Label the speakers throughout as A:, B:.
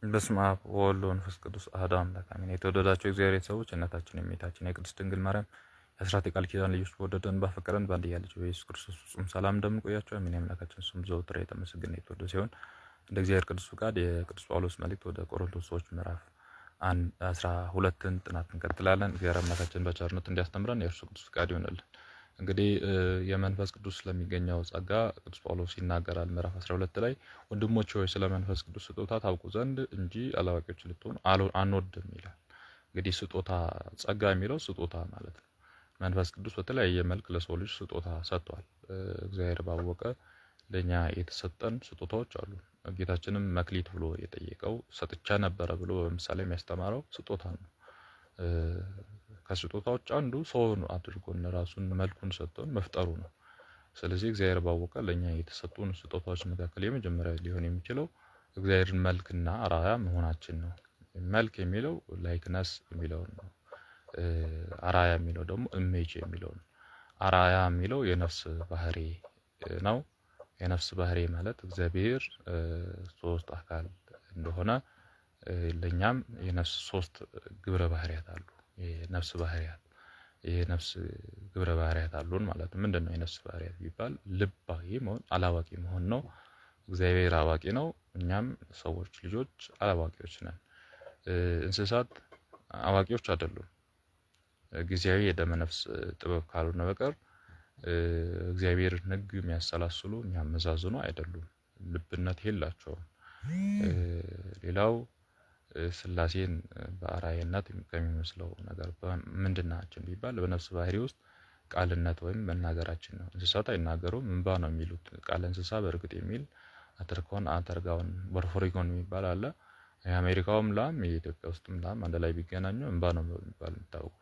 A: በስመ አብ ወወልድ ወመንፈስ ቅዱስ አሐዱ አምላክ አሜን። የተወደዳችሁ እግዚአብሔር ሰዎች እናታችን የእመቤታችን የቅድስት ድንግል ማርያም የአስራት የቃል ኪዳን ልጆች በወደደን ባፈቀረን በአንድያ ልጁ በኢየሱስ ክርስቶስ ፍጹም ሰላም እንደምን ቆያችሁ? አሜን። የአምላካችን ስም ዘወትር የተመሰገነ የተወደደ ሲሆን እንደ እግዚአብሔር ቅዱስ ፈቃድ የቅዱስ ጳውሎስ መልእክት ወደ ቆሮንቶስ ሰዎች ምዕራፍ 12ን ጥናት እንቀጥላለን። እግዚአብሔር አምላካችን በቸርነቱ እንዲያስተምረን የእርሱ ቅዱስ ፈቃድ ይሆንልን። እንግዲህ የመንፈስ ቅዱስ ስለሚገኘው ጸጋ ቅዱስ ጳውሎስ ይናገራል። ምዕራፍ 12 ላይ ወንድሞች ሆይ ስለ መንፈስ ቅዱስ ስጦታ ታውቁ ዘንድ እንጂ አላዋቂዎች ልትሆኑ አንወድም ይላል። እንግዲህ ስጦታ ጸጋ የሚለው ስጦታ ማለት ነው። መንፈስ ቅዱስ በተለያየ መልክ ለሰው ልጅ ስጦታ ሰጥቷል። እግዚአብሔር ባወቀ ለኛ የተሰጠን ስጦታዎች አሉ። ጌታችንም መክሊት ብሎ የጠየቀው ሰጥቻ ነበረ ብሎ በምሳሌ የሚያስተማረው ስጦታ ነው። ከስጦታዎች አንዱ ሰውን አድርጎን ራሱን መልኩን ሰጥቶን መፍጠሩ ነው። ስለዚህ እግዚአብሔር ባወቀ ለኛ የተሰጡን ስጦታዎች መካከል የመጀመሪያ ሊሆን የሚችለው እግዚአብሔርን መልክና አራያ መሆናችን ነው። መልክ የሚለው ላይክነስ የሚለውን ነው። አራያ የሚለው ደግሞ ኢሜጅ የሚለው ነው። አራያ የሚለው የነፍስ ባህሪ ነው። የነፍስ ባህሪ ማለት እግዚአብሔር ሶስት አካል እንደሆነ ለኛም የነፍስ ሶስት ግብረ ባህሪያት አሉ። የነፍስ ባህሪያት የነፍስ ግብረ ባህሪያት አሉን ማለት ነው። ምንድነው የነፍስ ባህሪያት ቢባል ልባዊ መሆን፣ አላዋቂ መሆን ነው። እግዚአብሔር አዋቂ ነው፣ እኛም ሰዎች ልጆች አላዋቂዎች ነን። እንስሳት አዋቂዎች አይደሉም። ጊዜያዊ የደመ ነፍስ ጥበብ ካልሆነ በቀር እግዚአብሔርን ሕግ የሚያሰላስሉ የሚያመዛዝኑ አይደሉም። ልብነት የላቸውም። ሌላው ስላሴን በአራያነት ከሚመስለው ነገር ምንድናችን ቢባል በነፍስ ባህሪ ውስጥ ቃልነት ወይም መናገራችን ነው። እንስሳት አይናገሩም፣ እንባ ነው የሚሉት። ቃል እንስሳ በእርግጥ የሚል አተርኮን አተርጋውን ወርፎሪጎን የሚባል አለ። የአሜሪካውም ላም የኢትዮጵያ ውስጥም ላም አንድ ላይ ቢገናኙ እንባ ነው የሚባል የሚታወቁ።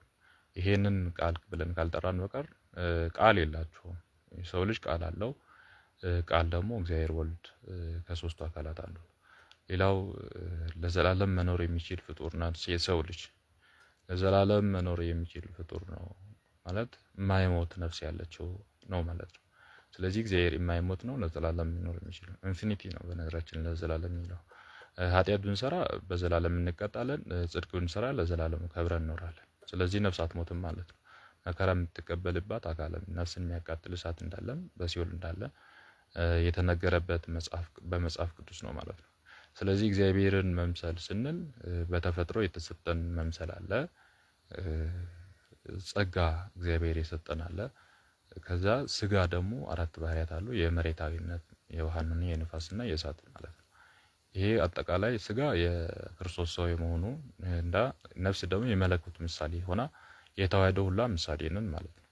A: ይሄንን ቃል ብለን ካልጠራን በቀር ቃል የላቸውም። የሰው ልጅ ቃል አለው። ቃል ደግሞ እግዚአብሔር ወልድ ከሶስቱ አካላት አንዱ። ሌላው ለዘላለም መኖር የሚችል ፍጡር ነው። የሰው ልጅ ለዘላለም መኖር የሚችል ፍጡር ነው ማለት የማይሞት ነፍስ ያለችው ነው ማለት ነው። ስለዚህ እግዚአብሔር የማይሞት ነው፣ ለዘላለም መኖር የሚችል ኢንፊኒቲ ነው። በነገራችን ለዘላለም የሚለው ኃጢአት ብንሰራ በዘላለም እንቀጣለን፣ ጽድቅ ብንሰራ ለዘላለም ከብረን እንኖራለን። ስለዚህ ነፍስ አትሞትም ማለት ነው። መከራ የምትቀበልባት አካለም ነፍስን የሚያቃጥል እሳት እንዳለም በሲኦል እንዳለ የተነገረበት በመጽሐፍ ቅዱስ ነው ማለት ነው። ስለዚህ እግዚአብሔርን መምሰል ስንል በተፈጥሮ የተሰጠን መምሰል አለ። ጸጋ እግዚአብሔር የሰጠን አለ። ከዛ ስጋ ደግሞ አራት ባህሪያት አሉ። የመሬታዊነት፣ የውሃና የነፋስና የእሳት ማለት ነው። ይሄ አጠቃላይ ስጋ የክርስቶስ ሰው የመሆኑ እንዳ ነፍስ ደግሞ የመለኮት ምሳሌ ሆና የተዋህዶ ሁላ ምሳሌ ነን ማለት ነው።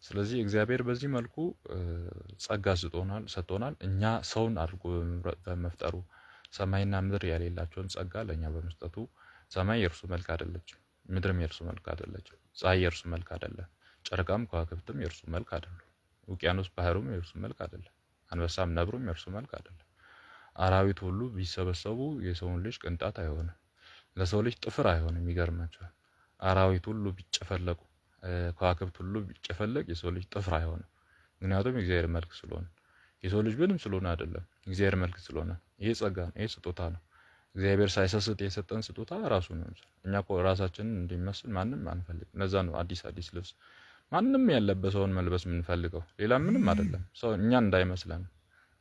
A: ስለዚህ እግዚአብሔር በዚህ መልኩ ጸጋ ሰጥቶናል። እኛ ሰውን አድርጎ በመፍጠሩ ሰማይና ምድር ያሌላቸውን ጸጋ ለኛ በመስጠቱ ሰማይ የእርሱ መልክ አይደለችም፣ ምድርም የእርሱ መልክ አይደለችም፣ ፀሐይ የእርሱ መልክ አይደለም፣ ጨረቃም ከዋክብትም የእርሱ መልክ አይደሉም፣ ውቅያኖስ ባህሩም የእርሱ መልክ አይደለም፣ አንበሳም ነብሩም የእርሱ መልክ አይደለም። አራዊት ሁሉ ቢሰበሰቡ የሰውን ልጅ ቅንጣት አይሆንም፣ ለሰው ልጅ ጥፍር አይሆንም። ይገርማቸዋል። አራዊት ሁሉ ቢጨፈለቁ ከዋክብት ሁሉ ቢጨፈለቅ የሰው ልጅ ጥፍር አይሆንም። ምክንያቱም የእግዚአብሔር መልክ ስለሆነ። የሰው ልጅ ምንም ስለሆነ አይደለም፣ እግዚአብሔር መልክ ስለሆነ። ይሄ ጸጋ ነው፣ ይሄ ስጦታ ነው። እግዚአብሔር ሳይሰስት የሰጠን ስጦታ ራሱ ነው። እኛ እኮ ራሳችንን እንዲመስል ማንም አንፈልግ። ለዛ ነው አዲስ ልብስ ማንም ያለበሰውን መልበስ የምንፈልገው፣ ሌላ ምንም አይደለም። ሰው እኛን እንዳይመስለን፣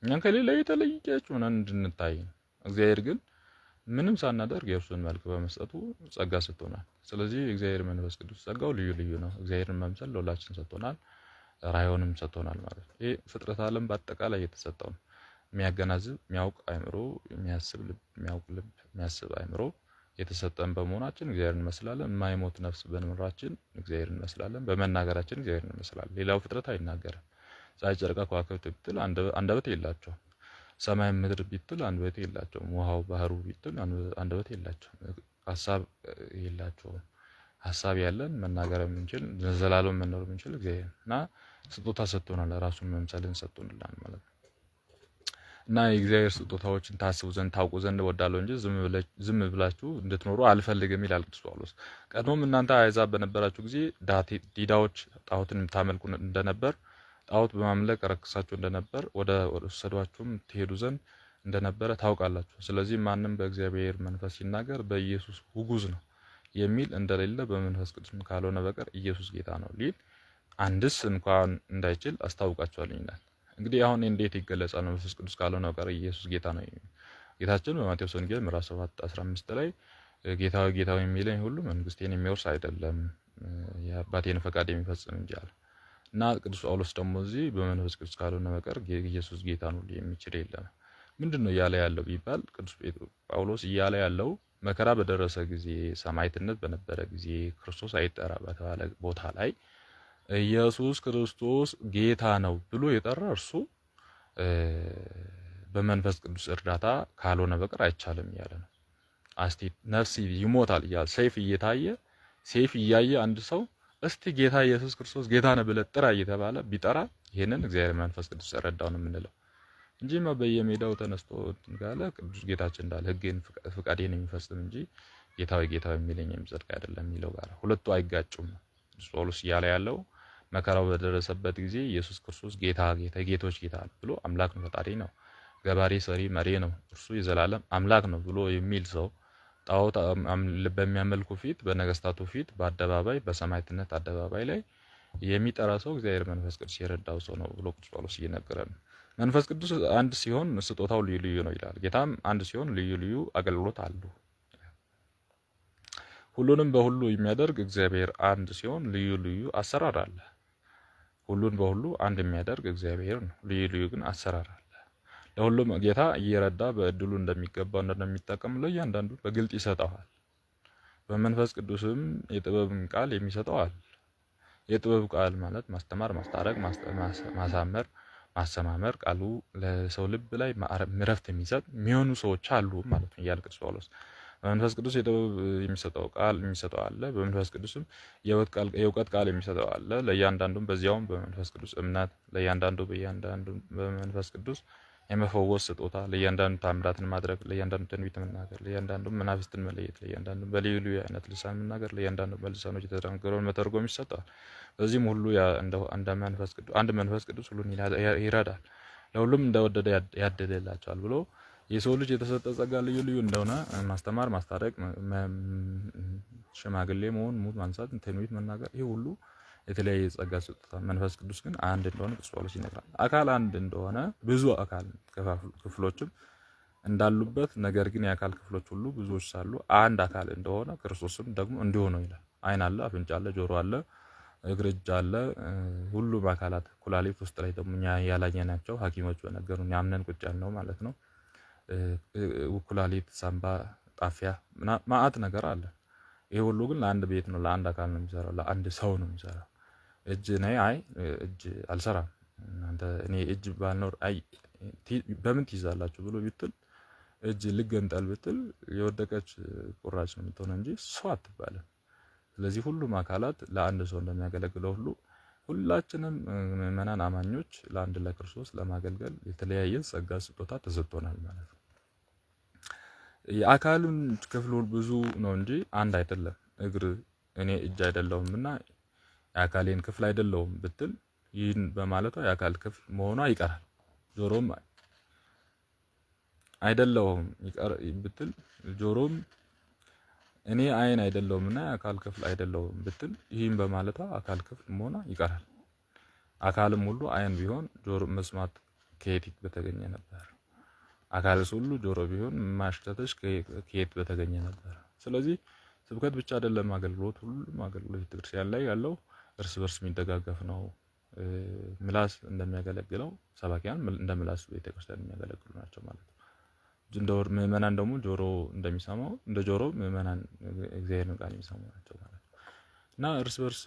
A: እኛን ከሌላ የተለየች ሆነን እንድንታይ ነው። እግዚአብሔር ግን ምንም ሳናደርግ የእርሱን መልክ በመስጠቱ ጸጋ ሰጥቶናል። ስለዚህ እግዚአብሔር መንፈስ ቅዱስ ጸጋው ልዩ ልዩ ነው። እግዚአብሔርን መምሰል ለሁላችን ሰጥቶናል፣ ራእዩንም ሰጥቶናል ማለት ነው። ይሄ ፍጥረት ዓለም በአጠቃላይ የተሰጠው ነው። የሚያገናዝብ የሚያውቅ አእምሮ፣ የሚያስብ ልብ፣ የሚያውቅ ልብ፣ የሚያስብ አእምሮ የተሰጠን በመሆናችን እግዚአብሔርን እንመስላለን። የማይሞት ነፍስ በመኖራችን እግዚአብሔርን እንመስላለን። በመናገራችን እግዚአብሔርን እንመስላለን። ሌላው ፍጥረት አይናገርም። ፀሐይ፣ ጨረቃ፣ ከዋክብት ቢትል አንደበት የላቸውም። ሰማይ ምድር ቢትል አንደበት የላቸውም። ውሃው ባህሩ ቢትል አንደበት የላቸውም። ሀሳብ የላቸውም። ሀሳብ ያለን መናገር የምንችል ለዘላለም መኖር የምንችል እግዚአብሔር እና ስጦታ ሰጥቶናል። ራሱን መምሰልን ሰጥቶናል ማለት ነው። እና የእግዚአብሔር ስጦታዎችን ታስቡ ዘንድ ታውቁ ዘንድ እወዳለሁ እንጂ ዝም ብላችሁ እንድትኖሩ አልፈልግም ይላል ቅዱስ ጳውሎስ። ቀድሞም እናንተ አሕዛብ በነበራችሁ ጊዜ ዲዳዎች ጣዖትን የምታመልኩ እንደነበር፣ ጣዖት በማምለክ ረክሳችሁ እንደነበር፣ ወደ ወሰዷችሁም ትሄዱ ዘንድ እንደነበረ ታውቃላችሁ። ስለዚህ ማንም በእግዚአብሔር መንፈስ ሲናገር በኢየሱስ ውጉዝ ነው የሚል እንደሌለ በመንፈስ ቅዱስ ካልሆነ በቀር ኢየሱስ ጌታ ነው ሊል አንድስ እንኳን እንዳይችል አስታውቃችኋለሁ ይላል። እንግዲህ አሁን እንዴት ይገለጻል? መንፈስ ቅዱስ ካልሆነ በቀር ኢየሱስ ጌታ ነው። ጌታችን በማቴዎስ ወንጌል ምዕራፍ 7:15 ላይ ጌታዊ ጌታዊ የሚለኝ ሁሉ መንግስቴን የሚወርስ አይደለም የአባቴን ፈቃድ የሚፈጽም እንጂ አለ። እና ቅዱስ ጳውሎስ ደግሞ እዚህ በመንፈስ ቅዱስ ካልሆነ በቀር ኢየሱስ ጌታ ነው የሚችል የለም። ምንድነው እያለ ያለው ቢባል ቅዱስ ጳውሎስ እያለ ያለው መከራ በደረሰ ጊዜ፣ ሰማዕትነት በነበረ ጊዜ፣ ክርስቶስ አይጠራ በተባለ ቦታ ላይ ኢየሱስ ክርስቶስ ጌታ ነው ብሎ የጠራ እርሱ በመንፈስ ቅዱስ እርዳታ ካልሆነ በቀር አይቻልም እያለ ነው። እስቲ ነፍስ ይሞታል እያለ ሰይፍ እያየ አንድ ሰው እስቲ ጌታ ኢየሱስ ክርስቶስ ጌታ ነው ብለህ ጥራ እየተባለ ቢጠራ ይሄንን እግዚአብሔር መንፈስ ቅዱስ ረዳው ነው የምንለው እንጂማ በየሜዳው ተነስቶ ጋለ ቅዱስ ጌታችን እንዳለ ሕግን ፍቃዴን የሚፈጽም እንጂ ጌታዊ የሚለኝ የሚጸድቅ አይደለም የሚለው ጋር ሁለቱ አይጋጩም። ቅዱስ ጳውሎስ እያለ ያለው መከራው በደረሰበት ጊዜ ኢየሱስ ክርስቶስ ጌታ ጌቶች ጌታ ብሎ አምላክ ነው፣ ፈጣሪ ነው፣ ገባሪ ሰሪ መሪ ነው፣ እርሱ የዘላለም አምላክ ነው ብሎ የሚል ሰው ጣዖት በሚያመልኩ ፊት፣ በነገስታቱ ፊት፣ በአደባባይ በሰማዕትነት አደባባይ ላይ የሚጠራ ሰው እግዚአብሔር መንፈስ ቅዱስ የረዳው ሰው ነው ብሎ ቅዱስ ጳውሎስ እየነገረን ነው። መንፈስ ቅዱስ አንድ ሲሆን ስጦታው ልዩ ልዩ ነው ይላል። ጌታም አንድ ሲሆን ልዩ ልዩ አገልግሎት አሉ። ሁሉንም በሁሉ የሚያደርግ እግዚአብሔር አንድ ሲሆን ልዩ ልዩ አሰራር አለ። ሁሉን በሁሉ አንድ የሚያደርግ እግዚአብሔር ነው። ልዩ ልዩ ግን አሰራር አለ። ለሁሉም ጌታ እየረዳ በእድሉ እንደሚገባው እንደሚጠቀም ለእያንዳንዱ በግልጥ ይሰጠዋል። በመንፈስ ቅዱስም የጥበብን ቃል የሚሰጠው አለ። የጥበብ ቃል ማለት ማስተማር፣ ማስታረቅ፣ ማሳመር፣ ማሰማመር ቃሉ ለሰው ልብ ላይ ምረፍት የሚሰጥ የሚሆኑ ሰዎች አሉ ማለት ነው እያለ ቅዱስ ጳውሎስ በመንፈስ ቅዱስ የጥበብ የሚሰጠው ቃል የሚሰጠው አለ። በመንፈስ ቅዱስም የእውቀት ቃል የሚሰጠው አለ። ለእያንዳንዱም በዚያውም በመንፈስ ቅዱስ እምነት፣ ለእያንዳንዱ በመንፈስ ቅዱስ የመፈወስ ስጦታ፣ ለእያንዳንዱ ታምራትን ማድረግ፣ ለእያንዳንዱ ትንቢት መናገር፣ ለእያንዳንዱ መናፍስትን መለየት፣ ለእያንዳንዱ በልዩ ልዩ አይነት ልሳን መናገር፣ ለእያንዳንዱ በልሳኖች የተናገረውን መተርጎም ይሰጠዋል። በዚህም ሁሉ አንድ መንፈስ ቅዱስ ሁሉን ይረዳል፣ ለሁሉም እንደወደደ ያደለላቸዋል ብሎ የሰው ልጅ የተሰጠ ጸጋ ልዩ ልዩ እንደሆነ ማስተማር፣ ማስታረቅ፣ ሽማግሌ መሆን፣ ሙት ማንሳት፣ ትንቢት መናገር ይህ ሁሉ የተለያየ ጸጋ ስጦታ፣ መንፈስ ቅዱስ ግን አንድ እንደሆነ ቅዱስ ጳውሎስ ይነግራል። አካል አንድ እንደሆነ ብዙ አካል ክፍሎችም እንዳሉበት ነገር ግን የአካል ክፍሎች ሁሉ ብዙዎች ሳሉ አንድ አካል እንደሆነ ክርስቶስም ደግሞ እንዲሁ ነው ይላል። ዓይን አለ፣ አፍንጫ አለ፣ ጆሮ አለ፣ እግር፣ እጅ አለ። ሁሉም አካላት ኩላሊት ውስጥ ላይ ደግሞ እኛ ያላየናቸው ሐኪሞች በነገሩን ያምነን ቁጭ ያልነው ማለት ነው። ኩላሊት፣ ሳምባ፣ ጣፊያ ማአት ነገር አለ። ይሄ ሁሉ ግን ለአንድ ቤት ነው፣ ለአንድ አካል ነው የሚሰራው፣ ለአንድ ሰው ነው የሚሰራው። እጅ ነይ እጅ አልሰራም እናንተ እኔ እጅ ባልኖር በምን ትይዛላችሁ ብሎ ቢትል እጅ ልገንጠል ብትል የወደቀች ቁራጭ ነው የምትሆነው እንጂ ሰው አትባልም። ስለዚህ ሁሉም አካላት ለአንድ ሰው እንደሚያገለግለው ሁሉ ሁላችንም ምዕመናን አማኞች ለአንድ ለክርስቶስ ለማገልገል የተለያየ ጸጋ ስጦታ ተሰጥቶናል ማለት ነው። የአካሉን ክፍል ብዙ ነው እንጂ አንድ አይደለም። እግር እኔ እጅ አይደለሁምና የአካሌን ክፍል አይደለሁም ብትል ይህን በማለቷ የአካል ክፍል መሆኗ ይቀራል። ጆሮም አይደለሁም ብትል ጆሮም እኔ ዓይን አይደለሁምና የአካል ክፍል አይደለሁም ብትል ይህን በማለቷ አካል ክፍል መሆኗ ይቀራል። አካልም ሁሉ ዓይን ቢሆን ጆሮ መስማት ከየት በተገኘ ነበር? አካልስ ሁሉ ጆሮ ቢሆን ማሽተትሽ ከየት በተገኘ ነበር? ስለዚህ ስብከት ብቻ አይደለም አገልግሎት፣ ሁሉም አገልግሎት ቤተክርስቲያን ላይ ያለው እርስ በርስ የሚደጋገፍ ነው። ምላስ እንደሚያገለግለው ሰባኪያን እንደ ምላስ ቤተክርስቲያን የሚያገለግሉ ናቸው ማለት ነው። ምዕመናን ደግሞ ጆሮ እንደሚሰማው እንደ ጆሮ ምዕመናን እግዚአብሔርን ቃል የሚሰሙ ናቸው ማለት ነው። እና እርስ በርስ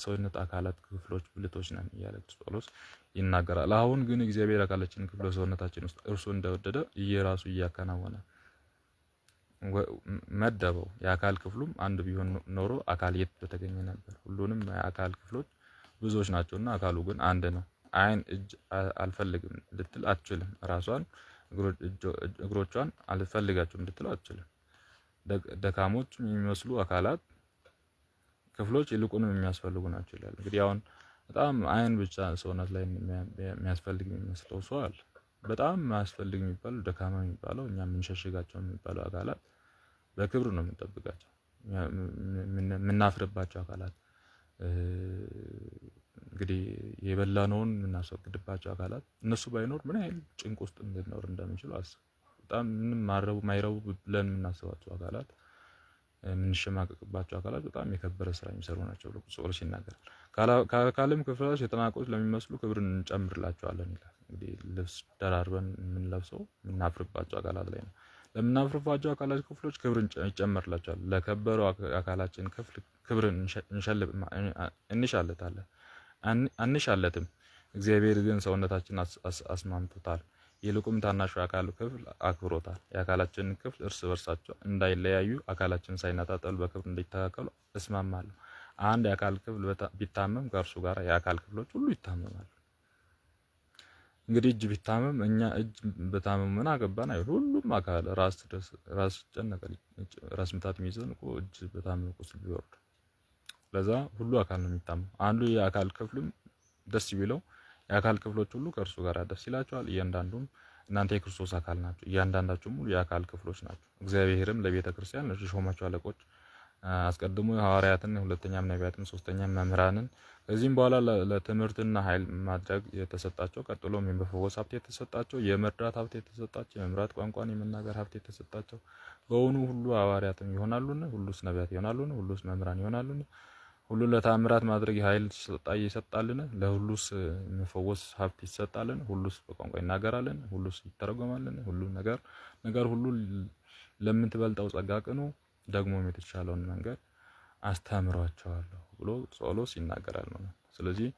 A: ሰውነት አካላት ክፍሎች ብልቶች ነን እያለ ቅዱስ ጳውሎስ ይናገራል። አሁን ግን እግዚአብሔር አካላችንን ክፍለ ሰውነታችን ውስጥ እርሱ እንደወደደ እየራሱ እያከናወነ መደበው። የአካል ክፍሉም አንድ ቢሆን ኖሮ አካል የት በተገኘ ነበር? ሁሉንም የአካል ክፍሎች ብዙዎች ናቸውና አካሉ ግን አንድ ነው። ዓይን እጅ አልፈልግም ልትል አትችልም። ራሷን እግሮቿን አልፈልጋቸውም ልትል አትችልም። ደካሞች የሚመስሉ አካላት ክፍሎች ይልቁንም የሚያስፈልጉ ናቸው ይላል። እንግዲህ አሁን በጣም ዓይን ብቻ ሰውነት ላይ የሚያስፈልግ የሚመስለው ሰው አለ። በጣም ማያስፈልግ የሚባሉ ደካማ የሚባለው እኛ የምንሸሽጋቸው የሚባሉ አካላት በክብር ነው የምንጠብቃቸው። የምናፍርባቸው አካላት እንግዲህ የበላነውን የምናስወግድባቸው አካላት እነሱ ባይኖር ምን ያህል ጭንቅ ውስጥ እንድንኖር እንደሚችሉ አስብ። በጣም ምንም ማይረቡ ብለን የምናስባቸው አካላት የምንሸማቀቅባቸው አካላት በጣም የከበረ ስራ የሚሰሩ ናቸው ብሎ ጳውሎስ ይናገራል። ከአካልም ክፍሎች የተናቁት ለሚመስሉ ክብርን እንጨምርላቸዋለን ይላል። እንግዲህ ልብስ ደራርበን የምንለብሰው የምናፍርባቸው አካላት ላይ ነው። ለምናፍርባቸው አካላት ክፍሎች ክብርን ይጨመርላቸዋል። ለከበረው አካላችን ክፍል ክብርን አንሻለትም። እግዚአብሔር ግን ሰውነታችን አስማምቶታል። ይልቁም ታናሹ የአካል ክፍል አክብሮታል። የአካላችንን ክፍል እርስ በርሳቸው እንዳይለያዩ አካላችን ሳይነጣጠሉ በክብር እንዲተካከሉ እስማማለሁ። አንድ የአካል ክፍል ቢታመም ከእርሱ ጋር የአካል ክፍሎች ሁሉ ይታመማሉ። እንግዲህ እጅ ቢታመም እኛ እጅ በታመም ምን አገባን አይደል? ሁሉም አካል ራስ ጨነቀል ራስ ምታት የሚይዘን እኮ እጅ በታመም ቁስል ቢወርድ ለዛ ሁሉ አካል ነው የሚታመም። አንዱ የአካል ክፍልም ደስ ቢለው የአካል ክፍሎች ሁሉ ከእርሱ ጋር ደስ ይላቸዋል። እያንዳንዱም እናንተ የክርስቶስ አካል ናችሁ፣ እያንዳንዳችሁም ሁሉ የአካል ክፍሎች ናችሁ። እግዚአብሔርም ለቤተ ክርስቲያን ለሾማቸው አለቆች አስቀድሞ ሐዋርያትን፣ ሁለተኛም ነቢያትን፣ ሶስተኛም መምህራንን ከዚህም በኋላ ለትምህርትና ኃይል ማድረግ የተሰጣቸው ቀጥሎም የመፈወስ ሀብት የተሰጣቸው የመርዳት ሀብት የተሰጣቸው የመምራት ቋንቋን የመናገር ሀብት የተሰጣቸው በሆኑ ሁሉ ሐዋርያትም ይሆናሉን? ሁሉስ ነቢያት ይሆናሉን? ሁሉስ መምህራን ይሆናሉን? ሁሉ ለታምራት ማድረግ ኃይል ይሰጣልን? ለሁሉስ መፈወስ ሀብት ይሰጣልን? ሁሉስ በቋንቋ ይናገራልን? ሁሉስ ይተረጎማልን? ሁሉ ነገር ሁሉ ለምትበልጠው ጸጋ ቅኑ፣ ደግሞም የተሻለውን መንገድ አስተምሯቸዋለሁ ብሎ ጳውሎስ ይናገራል ማለት ነው። ስለዚህ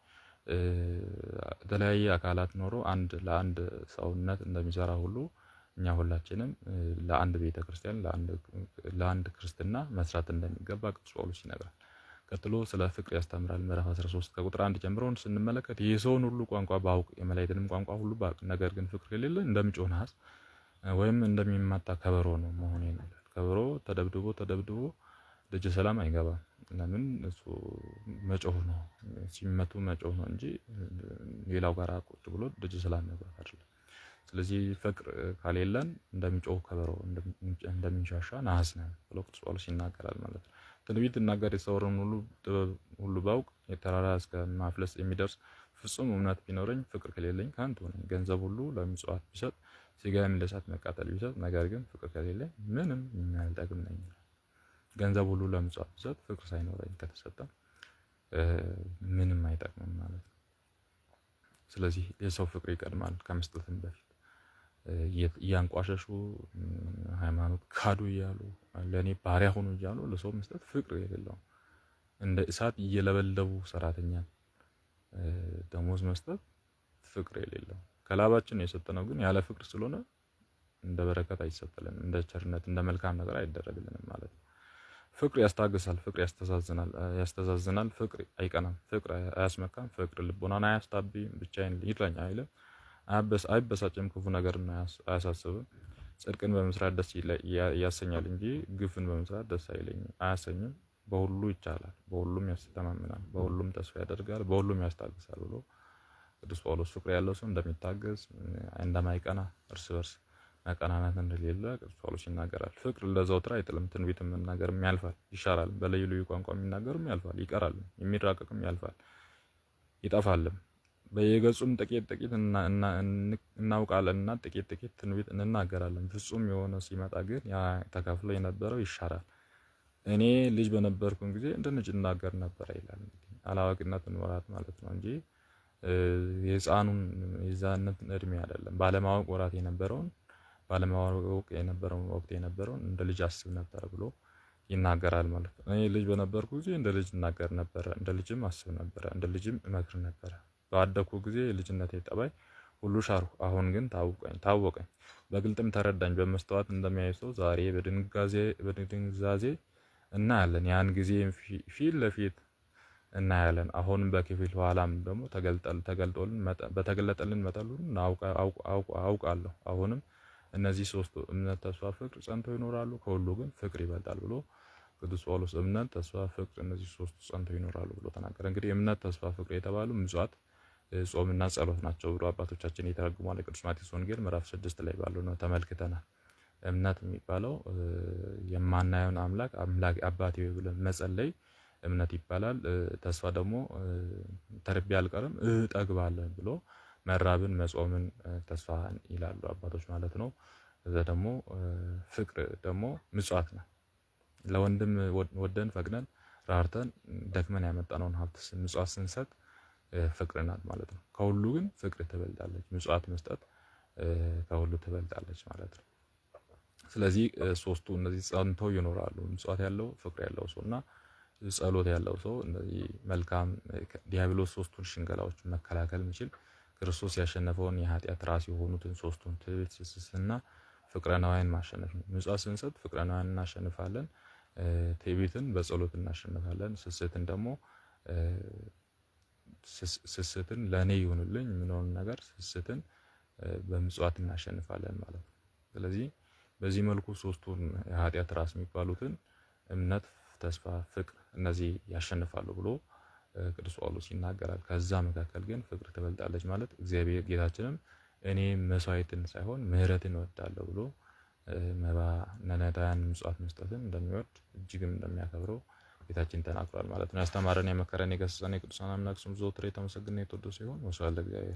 A: የተለያየ አካላት ኖሮ አንድ ለአንድ ሰውነት እንደሚሰራ ሁሉ እኛ ሁላችንም ለአንድ ቤተክርስቲያን ለአንድ ክርስትና መስራት እንደሚገባ ቅዱስ ጳውሎስ ይነግራል። ቀጥሎ ስለ ፍቅር ያስተምራል። ምዕራፍ 13 ከቁጥር 1 ጀምሮ ስንመለከት የሰውን ሁሉ ቋንቋ ባውቅ የመላእክትንም ቋንቋ ሁሉ ባውቅ ነገር ግን ፍቅር ከሌለ እንደሚጮህ ናስ ወይም እንደሚማታ ከበሮ ነው መሆኔ ነው። ከበሮ ተደብድቦ ደጀ ሰላም አይገባም። ለምን? እሱ መጮህ ነው፣ ሲመቱ መጮህ ነው እንጂ ሌላው ጋር ቁጭ ብሎ ደጀ ሰላም መግባት አይደለም። ስለዚህ ፍቅር ከሌለን እንደሚጮህ ከበሮ እንደሚንሻሻ ናስ ነው ብሎ ቅዱስ ጳውሎስ ይናገራል ማለት ነው። ትንቢት እናገር የሰወረውን ሁሉ ባውቅ የተራራ እስከ ማፍለስ የሚደርስ ፍጹም እምነት ቢኖረኝ ፍቅር ከሌለኝ ከንቱ ነኝ። ገንዘብ ሁሉ ለምጽዋት ቢሰጥ ሥጋዬም ለእሳት መቃጠል ቢሰጥ ነገር ግን ፍቅር ከሌለኝ ምንም የማልጠቅም ነኝ። ገንዘብ ሁሉ ለምጽዋት ቢሰጥ ፍቅር ሳይኖረኝ ከተሰጠ ምንም አይጠቅምም ማለት ነው። ስለዚህ የሰው ፍቅር ይቀድማል ከመስጠትም በፊት እያንቋሸሹ ሃይማኖት ካዱ እያሉ ለኔ ባሪያ ሆኑ እያሉ ለሰው መስጠት ፍቅር የሌለው እንደ እሳት እየለበለቡ ሰራተኛን ደሞዝ መስጠት ፍቅር የሌለው ከላባችን የሰጠነው ግን ያለ ፍቅር ስለሆነ እንደ በረከት አይሰጠልንም፣ እንደ ቸርነት እንደ መልካም ነገር አይደረግልንም ማለት ነው። ፍቅር ያስታግሳል፣ ፍቅር ያስተዛዝናል፣ ፍቅር አይቀናም፣ ፍቅር አያስመካም፣ ፍቅር ልቦናን አያስታብይም፣ ብቻዬን ይጥለኝ አይልም፣ አይበሳጭም፣ ክፉ ነገርን አያሳስብም። ጽድቅን በመስራት ደስ ያሰኛል እንጂ ግፍን በመስራት ደስ አያሰኝም። በሁሉ ይቻላል፣ በሁሉም ያስተማምናል፣ በሁሉም ተስፋ ያደርጋል፣ በሁሉም ያስታግሳል ብሎ ቅዱስ ጳውሎስ ፍቅር ያለው ሰው እንደሚታገዝ እንደማይቀና እርስ በርስ መቀናናት እንደሌለ ቅዱስ ጳውሎስ ይናገራል። ፍቅር ለዘወትር አይጥልም፣ ትንቢትም መናገርም ያልፋል ይሻራል፣ በልዩ ልዩ ቋንቋ የሚናገርም ያልፋል ይቀራል፣ የሚራቀቅም ያልፋል ይጠፋልም። በየገጹም ጥቂት እናውቃለንና ጥቂት ትንቢት እንናገራለን። ፍጹም የሆነ ሲመጣ ግን ያ ተከፍሎ የነበረው ይሻራል። እኔ ልጅ በነበርኩን ጊዜ እንደ ልጅ እናገር ነበር ይላል። እንግዲህ አላዋቂነትን ወራት ማለት ነው እንጂ የሕፃኑን የዛነትን እድሜ አይደለም። ባለማወቅ ወራት የነበረውን ወቅት የነበረውን እንደ ልጅ አስብ ነበር ብሎ ይናገራል ማለት ነው። እኔ ልጅ በነበርኩ ጊዜ እንደ ልጅ እናገር ነበር፣ እንደ ልጅም አስብ ነበር፣ እንደ ልጅም እመክር ነበር። ባደኩ ጊዜ የልጅነቴ ጠባይ ሁሉ ሻርኩ። አሁን ግን ታወቀኝ፣ በግልጥም ተረዳኝ። በመስተዋት እንደሚያይ ሰው ዛሬ በድንዛዜ እናያለን፣ ያን ጊዜ ፊት ለፊት እናያለን። አሁንም በከፊል ኋላም ደግሞ በተገለጠልን መጠን ሁሉ አውቃለሁ። አሁንም እነዚህ ሶስቱ እምነት፣ ተስፋ፣ ፍቅር ጸንተው ይኖራሉ፣ ከሁሉ ግን ፍቅር ይበልጣል ብሎ ቅዱስ ጳውሎስ እምነት፣ ተስፋ፣ ፍቅር እነዚህ ሶስቱ ጸንተው ይኖራሉ ብሎ ተናገረ። እንግዲህ እምነት፣ ተስፋ፣ ፍቅር የተባሉ ምጽዋት ጾምና ጸሎት ናቸው ብሎ አባቶቻችን የተረጉሟል። ቅዱስ ማቴዎስ ወንጌል ምዕራፍ 6 ላይ ባለው ነው ተመልክተናል። እምነት የሚባለው የማናየውን አምላክ አባቴ ብለን መጸለይ እምነት ይባላል። ተስፋ ደግሞ ተርቤ አልቀርም እጠግባለሁ ብሎ መራብን መጾምን ተስፋ ይላሉ አባቶች ማለት ነው። ከዛ ደግሞ ፍቅር ደግሞ ምጽዋት ነው። ለወንድም ወደን ፈቅደን ራርተን ደክመን ያመጣነውን ሀብት ምጽዋት ስንሰጥ ፍቅር ናት ማለት ነው። ከሁሉ ግን ፍቅር ትበልጣለች። ምጽዋት መስጠት ከሁሉ ትበልጣለች ማለት ነው። ስለዚህ ሶስቱ እነዚህ ጸንተው ይኖራሉ። ምጽዋት ያለው ፍቅር ያለው ሰው እና ጸሎት ያለው ሰው እነዚህ መልካም ዲያብሎስ ሶስቱን ሽንገላዎች መከላከል የሚችል ክርስቶስ ያሸነፈውን የኃጢአት ራስ የሆኑትን ሶስቱን ትዕቢት፣ ስስትና ፍቅረ ነዋይን ማሸነፍ ነው። ምጽዋት ስንሰጥ ፍቅረ ነዋይን እናሸንፋለን። ትዕቢትን በጸሎት እናሸንፋለን። ስስትን ለኔ ይሁንልኝ የምንሆን ነገር ስስትን በምጽዋት እናሸንፋለን ማለት ነው። ስለዚህ በዚህ መልኩ ሶስቱን የኃጢአት ራስ የሚባሉትን እምነት፣ ተስፋ፣ ፍቅር እነዚህ ያሸንፋሉ ብሎ ቅዱስ ጳውሎስ ይናገራል። ከዛ መካከል ግን ፍቅር ትበልጣለች ማለት እግዚአብሔር ጌታችንም እኔ መስዋዕትን ሳይሆን ምሕረትን እወዳለሁ ብሎ መባ ነዳያን ምጽዋት መስጠትን እንደሚወድ እጅግም እንደሚያከብረው ጌታችን ተናግሯል ማለት ነው። ያስተማረን የመከረን የገሰጸን የቅዱሳን አምላክ ስሙ ዘወትር የተመሰገነ የተወደሰ ይሁን። ወስብሐት ለእግዚአብሔር።